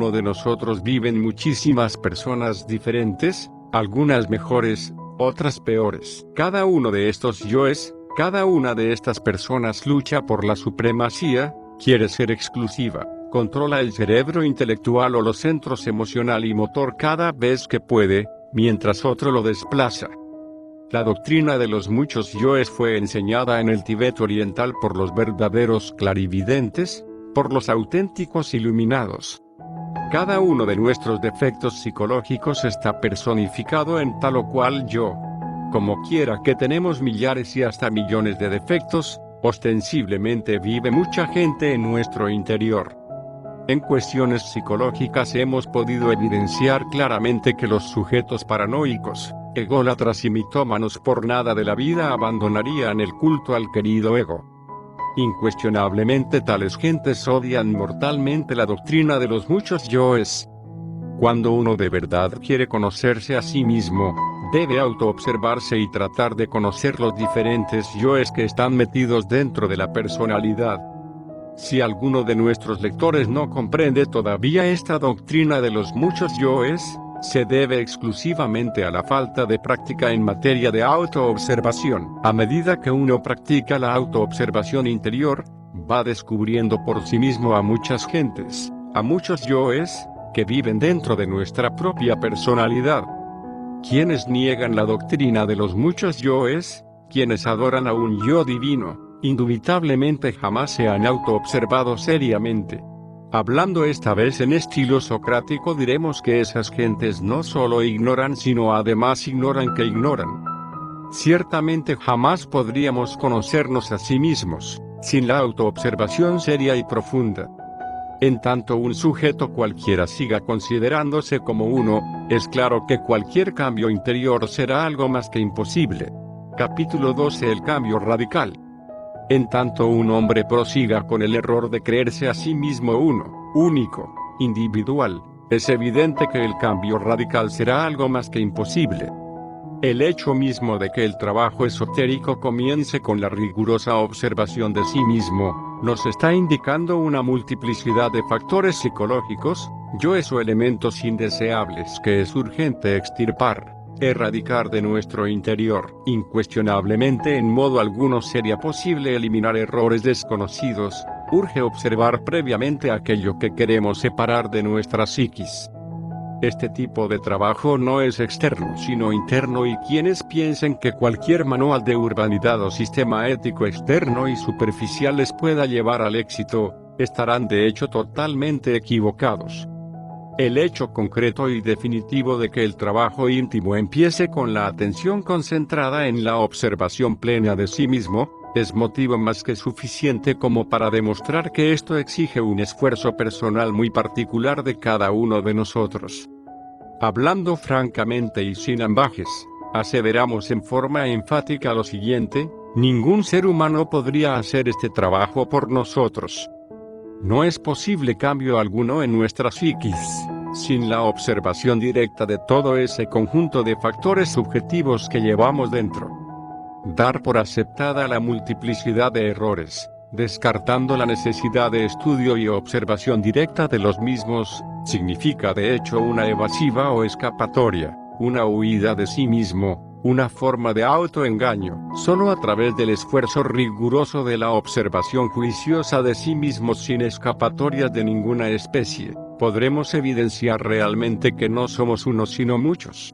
uno de nosotros viven muchísimas personas diferentes, algunas mejores, otras peores. Cada uno de estos yoes, cada una de estas personas lucha por la supremacía, quiere ser exclusiva, controla el cerebro intelectual o los centros emocional y motor cada vez que puede, mientras otro lo desplaza. La doctrina de los muchos yoes fue enseñada en el Tíbet oriental por los verdaderos clarividentes, por los auténticos iluminados. Cada uno de nuestros defectos psicológicos está personificado en tal o cual yo. Como quiera que tenemos millares y hasta millones de defectos, ostensiblemente vive mucha gente en nuestro interior. En cuestiones psicológicas hemos podido evidenciar claramente que los sujetos paranoicos, ególatras y mitómanos por nada de la vida abandonarían el culto al querido ego. Incuestionablemente tales gentes odian mortalmente la doctrina de los muchos yoes. Cuando uno de verdad quiere conocerse a sí mismo, debe autoobservarse y tratar de conocer los diferentes yoes que están metidos dentro de la personalidad. Si alguno de nuestros lectores no comprende todavía esta doctrina de los muchos yoes, se debe exclusivamente a la falta de práctica en materia de autoobservación. A medida que uno practica la autoobservación interior, va descubriendo por sí mismo a muchas gentes, a muchos yoes, que viven dentro de nuestra propia personalidad. Quienes niegan la doctrina de los muchos yoes, quienes adoran a un yo divino, indubitablemente jamás se han autoobservado seriamente. Hablando esta vez en estilo socrático, diremos que esas gentes no solo ignoran sino además ignoran que ignoran. Ciertamente jamás podríamos conocernos a sí mismos, sin la autoobservación seria y profunda. En tanto un sujeto cualquiera siga considerándose como uno, es claro que cualquier cambio interior será algo más que imposible. Capítulo 12. El cambio radical. En tanto un hombre prosiga con el error de creerse a sí mismo uno, único, individual, es evidente que el cambio radical será algo más que imposible. El hecho mismo de que el trabajo esotérico comience con la rigurosa observación de sí mismo, nos está indicando una multiplicidad de factores psicológicos, yoes o elementos indeseables que es urgente extirpar, erradicar de nuestro interior. Incuestionablemente en modo alguno sería posible eliminar errores desconocidos, urge observar previamente aquello que queremos separar de nuestra psiquis. Este tipo de trabajo no es externo sino interno y quienes piensen que cualquier manual de urbanidad o sistema ético externo y superficial les pueda llevar al éxito, estarán de hecho totalmente equivocados. El hecho concreto y definitivo de que el trabajo íntimo empiece con la atención concentrada en la observación plena de sí mismo, es motivo más que suficiente como para demostrar que esto exige un esfuerzo personal muy particular de cada uno de nosotros. Hablando francamente y sin ambajes, aseveramos en forma enfática lo siguiente: ningún ser humano podría hacer este trabajo por nosotros. No es posible cambio alguno en nuestra psiquis, sin la observación directa de todo ese conjunto de factores subjetivos que llevamos dentro. Dar por aceptada la multiplicidad de errores, descartando la necesidad de estudio y observación directa de los mismos, significa de hecho una evasiva o escapatoria, una huida de sí mismo, una forma de autoengaño. Solo a través del esfuerzo riguroso de la observación juiciosa de sí mismos sin escapatorias de ninguna especie, podremos evidenciar realmente que no somos unos sino muchos.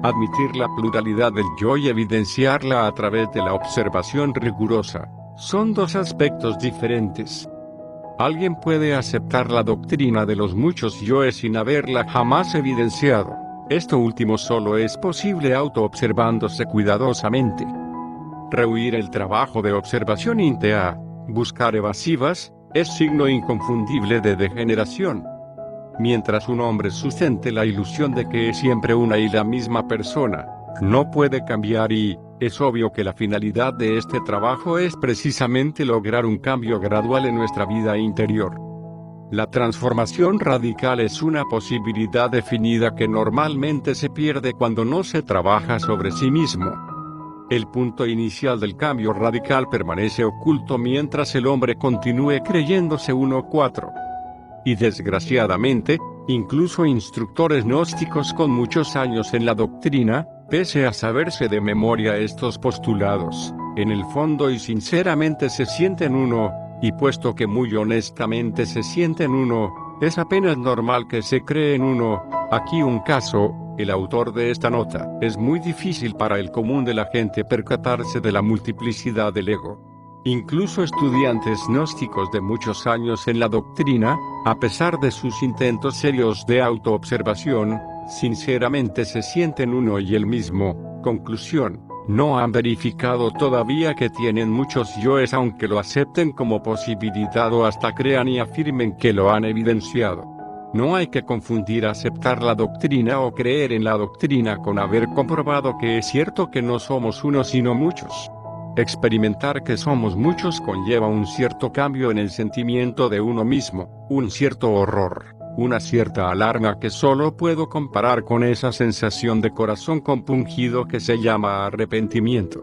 Admitir la pluralidad del yo y evidenciarla a través de la observación rigurosa, son dos aspectos diferentes. Alguien puede aceptar la doctrina de los muchos yoes sin haberla jamás evidenciado. Esto último solo es posible autoobservándose cuidadosamente. Rehuir el trabajo de observación íntea, buscar evasivas, es signo inconfundible de degeneración. Mientras un hombre sustente la ilusión de que es siempre una y la misma persona, no puede cambiar y, es obvio que la finalidad de este trabajo es precisamente lograr un cambio gradual en nuestra vida interior. La transformación radical es una posibilidad definida que normalmente se pierde cuando no se trabaja sobre sí mismo. El punto inicial del cambio radical permanece oculto mientras el hombre continúe creyéndose 1-4. Y desgraciadamente, Incluso instructores gnósticos con muchos años en la doctrina, pese a saberse de memoria estos postulados, en el fondo y sinceramente se sienten uno, y puesto que muy honestamente se sienten uno, es apenas normal que se creen uno. Aquí un caso, el autor de esta nota: es muy difícil para el común de la gente percatarse de la multiplicidad del ego. Incluso estudiantes gnósticos de muchos años en la doctrina, a pesar de sus intentos serios de autoobservación, sinceramente se sienten uno y el mismo. Conclusión: no han verificado todavía que tienen muchos yoes, aunque lo acepten como posibilidad o hasta crean y afirmen que lo han evidenciado. No hay que confundir aceptar la doctrina o creer en la doctrina con haber comprobado que es cierto que no somos uno sino muchos. Experimentar que somos muchos conlleva un cierto cambio en el sentimiento de uno mismo, un cierto horror, una cierta alarma que solo puedo comparar con esa sensación de corazón compungido que se llama arrepentimiento.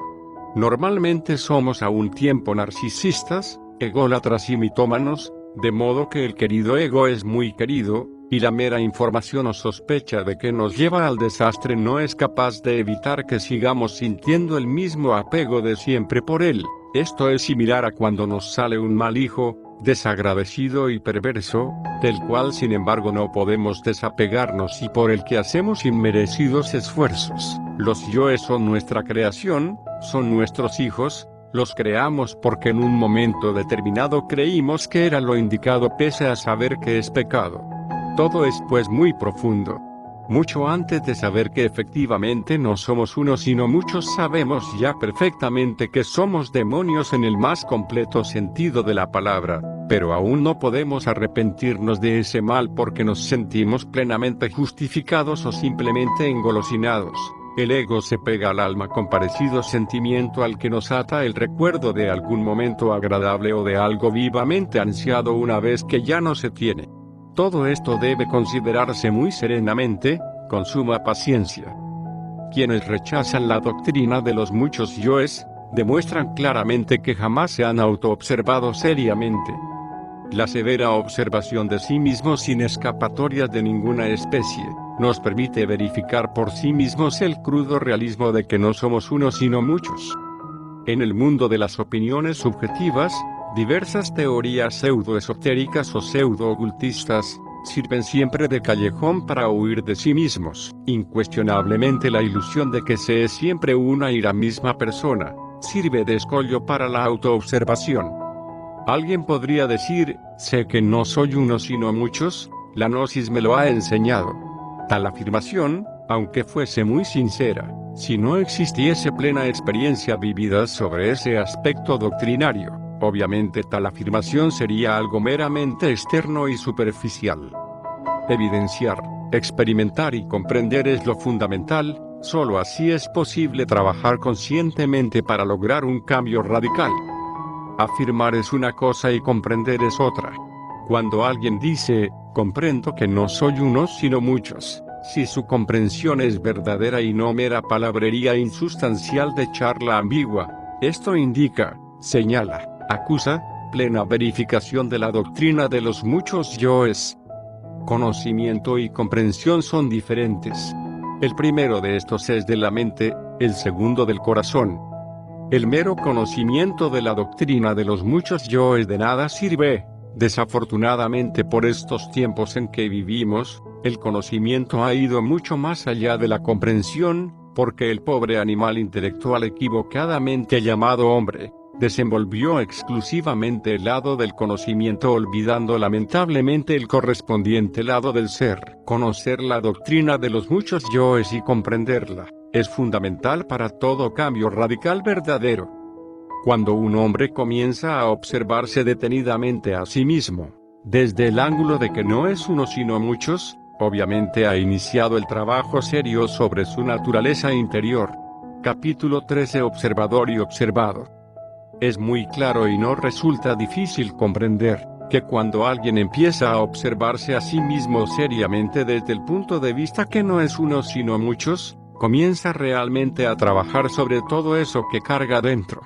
Normalmente somos a un tiempo narcisistas, ególatras y mitómanos, de modo que el querido ego es muy querido, y la mera información o sospecha de que nos lleva al desastre no es capaz de evitar que sigamos sintiendo el mismo apego de siempre por él. Esto es similar a cuando nos sale un mal hijo, desagradecido y perverso, del cual sin embargo no podemos desapegarnos y por el que hacemos inmerecidos esfuerzos. Los yoes son nuestra creación, son nuestros hijos. Los creamos porque en un momento determinado creímos que era lo indicado pese a saber que es pecado. Todo es pues muy profundo. Mucho antes de saber que efectivamente no somos uno sino muchos, sabemos ya perfectamente que somos demonios en el más completo sentido de la palabra, pero aún no podemos arrepentirnos de ese mal porque nos sentimos plenamente justificados o simplemente engolosinados. El ego se pega al alma con parecido sentimiento al que nos ata el recuerdo de algún momento agradable o de algo vivamente ansiado una vez que ya no se tiene. Todo esto debe considerarse muy serenamente, con suma paciencia. Quienes rechazan la doctrina de los muchos yoes, demuestran claramente que jamás se han autoobservado seriamente. La severa observación de sí mismos sin escapatorias de ninguna especie, nos permite verificar por sí mismos el crudo realismo de que no somos uno sino muchos. En el mundo de las opiniones subjetivas, diversas teorías pseudoesotéricas o pseudo-ocultistas sirven siempre de callejón para huir de sí mismos. Incuestionablemente la ilusión de que se es siempre una y la misma persona sirve de escollo para la autoobservación. Alguien podría decir: sé que no soy uno sino muchos, la gnosis me lo ha enseñado. Tal afirmación, aunque fuese muy sincera, si no existiese plena experiencia vivida sobre ese aspecto doctrinario, obviamente tal afirmación sería algo meramente externo y superficial. Evidenciar, experimentar y comprender es lo fundamental, solo así es posible trabajar conscientemente para lograr un cambio radical. Afirmar es una cosa y comprender es otra. Cuando alguien dice: comprendo que no soy uno sino muchos, si su comprensión es verdadera y no mera palabrería insustancial de charla ambigua, esto indica, señala, acusa, plena verificación de la doctrina de los muchos yoes. Conocimiento y comprensión son diferentes. El primero de estos es de la mente, el segundo del corazón. El mero conocimiento de la doctrina de los muchos yoes de nada sirve. Desafortunadamente por estos tiempos en que vivimos, el conocimiento ha ido mucho más allá de la comprensión, porque el pobre animal intelectual equivocadamente llamado hombre, desenvolvió exclusivamente el lado del conocimiento olvidando lamentablemente el correspondiente lado del ser. Conocer la doctrina de los muchos yoes y comprenderla es fundamental para todo cambio radical verdadero. Cuando un hombre comienza a observarse detenidamente a sí mismo, desde el ángulo de que no es uno sino muchos, obviamente ha iniciado el trabajo serio sobre su naturaleza interior. Capítulo 13: Observador y observado. Es muy claro y no resulta difícil comprender que cuando alguien empieza a observarse a sí mismo seriamente desde el punto de vista que no es uno sino muchos, comienza realmente a trabajar sobre todo eso que carga dentro.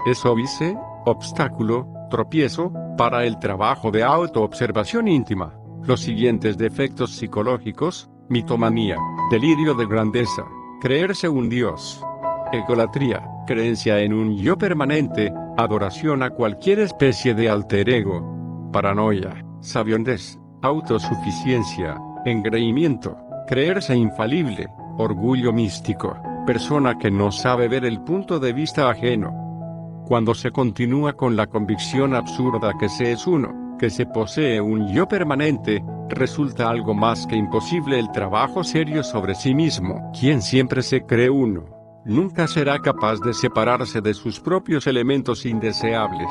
Es óbice, obstáculo, tropiezo, para el trabajo de autoobservación íntima. los siguientes defectos psicológicos: mitomanía, delirio de grandeza, creerse un dios, egolatría, creencia en un yo permanente, adoración a cualquier especie de alter ego, paranoia, sabiondez, autosuficiencia, engreimiento, creerse infalible, orgullo místico, persona que no sabe ver el punto de vista ajeno. Cuando se continúa con la convicción absurda que se es uno, que se posee un yo permanente, resulta algo más que imposible el trabajo serio sobre sí mismo. Quien siempre se cree uno, nunca será capaz de separarse de sus propios elementos indeseables.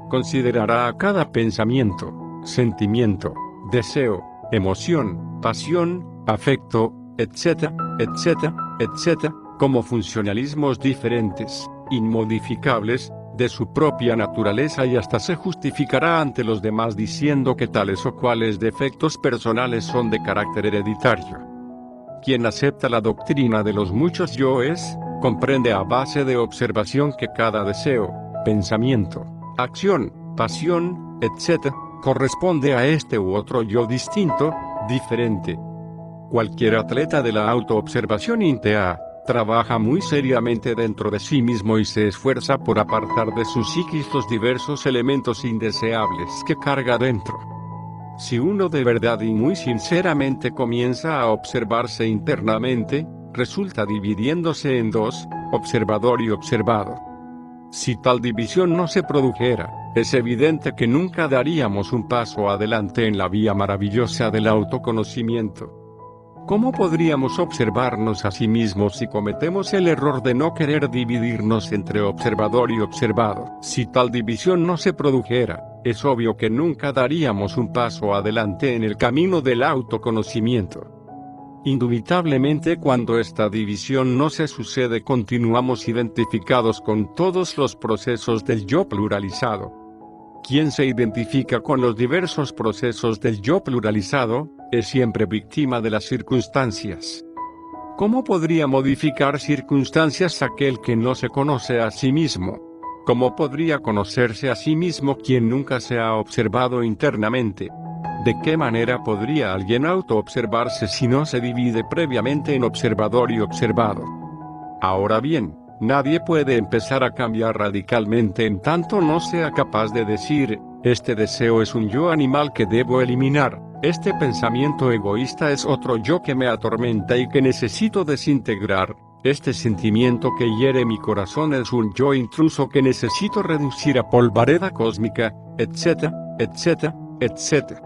Considerará a cada pensamiento, sentimiento, deseo, emoción, pasión, afecto, etcétera, etcétera, etcétera, como funcionalismos diferentes, inmodificables, de su propia naturaleza, y hasta se justificará ante los demás diciendo que tales o cuales defectos personales son de carácter hereditario. Quien acepta la doctrina de los muchos yoes, comprende a base de observación que cada deseo, pensamiento, acción, pasión, etc., corresponde a este u otro yo distinto, diferente. Cualquier atleta de la autoobservación INTEA trabaja muy seriamente dentro de sí mismo y se esfuerza por apartar de su psiquis los diversos elementos indeseables que carga dentro. Si uno de verdad y muy sinceramente comienza a observarse internamente, resulta dividiéndose en dos, observador y observado. Si tal división no se produjera, es evidente que nunca daríamos un paso adelante en la vía maravillosa del autoconocimiento. ¿Cómo podríamos observarnos a sí mismos si cometemos el error de no querer dividirnos entre observador y observado? Si tal división no se produjera, es obvio que nunca daríamos un paso adelante en el camino del autoconocimiento. Indubitablemente, cuando esta división no se sucede, continuamos identificados con todos los procesos del yo pluralizado. Quien se identifica con los diversos procesos del yo pluralizado, es siempre víctima de las circunstancias. ¿Cómo podría modificar circunstancias aquel que no se conoce a sí mismo? ¿Cómo podría conocerse a sí mismo quien nunca se ha observado internamente? ¿De qué manera podría alguien autoobservarse si no se divide previamente en observador y observado? Ahora bien, nadie puede empezar a cambiar radicalmente en tanto no sea capaz de decir: este deseo es un yo animal que debo eliminar, este pensamiento egoísta es otro yo que me atormenta y que necesito desintegrar, este sentimiento que hiere mi corazón es un yo intruso que necesito reducir a polvareda cósmica, etcétera, etcétera, etcétera.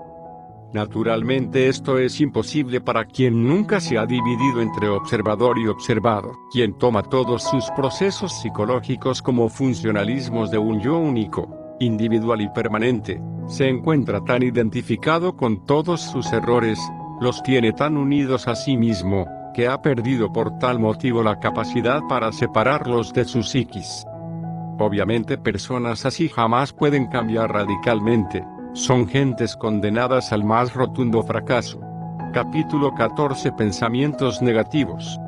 Naturalmente esto es imposible para quien nunca se ha dividido entre observador y observado. Quien toma todos sus procesos psicológicos como funcionalismos de un yo único, individual y permanente, se encuentra tan identificado con todos sus errores, los tiene tan unidos a sí mismo, que ha perdido por tal motivo la capacidad para separarlos de su psiquis. Obviamente personas así jamás pueden cambiar radicalmente. Son gentes condenadas al más rotundo fracaso. Capítulo 14. Pensamientos negativos.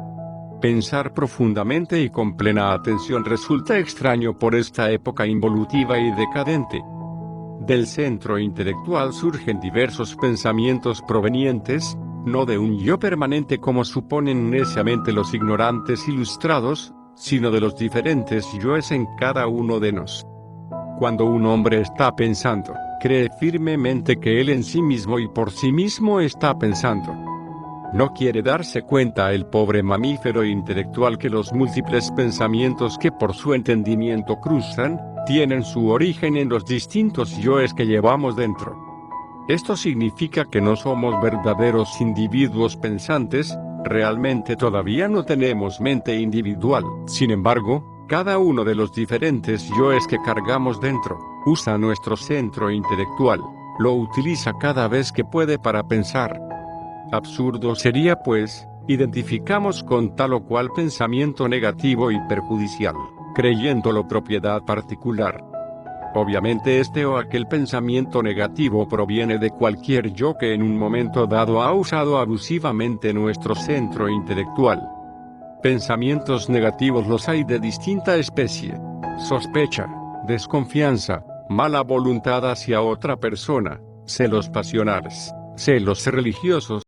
Pensar profundamente y con plena atención resulta extraño por esta época involutiva y decadente. Del centro intelectual surgen diversos pensamientos provenientes, no de un yo permanente como suponen neciamente los ignorantes ilustrados, sino de los diferentes yoes en cada uno de nosotros. Cuando un hombre está pensando, cree firmemente que él en sí mismo y por sí mismo está pensando. No quiere darse cuenta el pobre mamífero intelectual que los múltiples pensamientos que por su entendimiento cruzan, tienen su origen en los distintos yoes que llevamos dentro. Esto significa que no somos verdaderos individuos pensantes, realmente todavía no tenemos mente individual. Sin embargo, cada uno de los diferentes yoes que cargamos dentro, usa nuestro centro intelectual, lo utiliza cada vez que puede para pensar. Absurdo sería pues, identificamos con tal o cual pensamiento negativo y perjudicial, creyéndolo propiedad particular. Obviamente este o aquel pensamiento negativo proviene de cualquier yo que en un momento dado ha usado abusivamente nuestro centro intelectual. Pensamientos negativos los hay de distinta especie: sospecha, desconfianza, mala voluntad hacia otra persona, celos pasionales, celos religiosos,